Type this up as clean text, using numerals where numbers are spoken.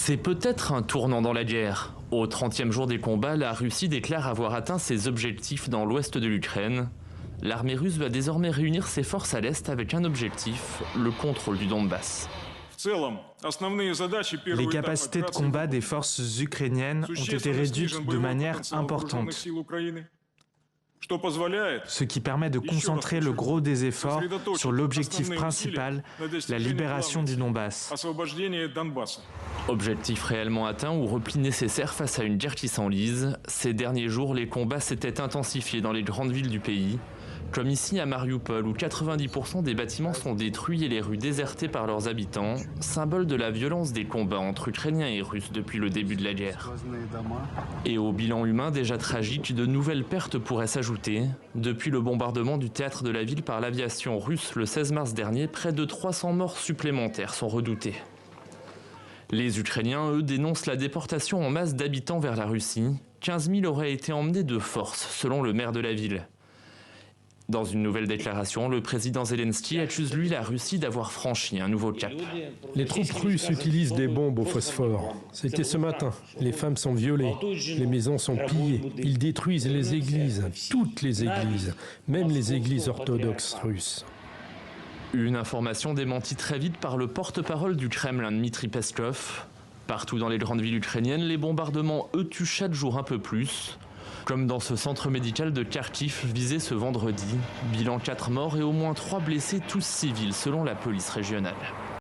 C'est peut-être un tournant dans la guerre. Au 30e jour des combats, la Russie déclare avoir atteint ses objectifs dans l'ouest de l'Ukraine. L'armée russe va désormais réunir ses forces à l'est avec un objectif, le contrôle du Donbass. Les capacités de combat des forces ukrainiennes ont été réduites de manière importante, ce qui permet de concentrer le gros des efforts sur l'objectif principal, la libération du Donbass. Objectif réellement atteint ou repli nécessaire face à une guerre qui s'enlise, ces derniers jours, les combats s'étaient intensifiés dans les grandes villes du pays, comme ici à Mariupol où 90% des bâtiments sont détruits et les rues désertées par leurs habitants, symbole de la violence des combats entre Ukrainiens et Russes depuis le début de la guerre. Et au bilan humain déjà tragique, de nouvelles pertes pourraient s'ajouter. Depuis le bombardement du théâtre de la ville par l'aviation russe le 16 mars dernier, près de 300 morts supplémentaires sont redoutés. Les Ukrainiens, eux, dénoncent la déportation en masse d'habitants vers la Russie. 15 000 auraient été emmenés de force, selon le maire de la ville. Dans une nouvelle déclaration, le président Zelensky accuse lui la Russie d'avoir franchi un nouveau cap. Les troupes russes utilisent des bombes au phosphore. C'était ce matin. Les femmes sont violées, les maisons sont pillées. Ils détruisent les églises, toutes les églises, même les églises orthodoxes russes. Une information démentie très vite par le porte-parole du Kremlin, Dmitri Peskov. Partout dans les grandes villes ukrainiennes, les bombardements, eux, tuent chaque jour un peu plus. Comme dans ce centre médical de Kharkiv visé ce vendredi. Bilan 4 morts et au moins 3 blessés, tous civils selon la police régionale.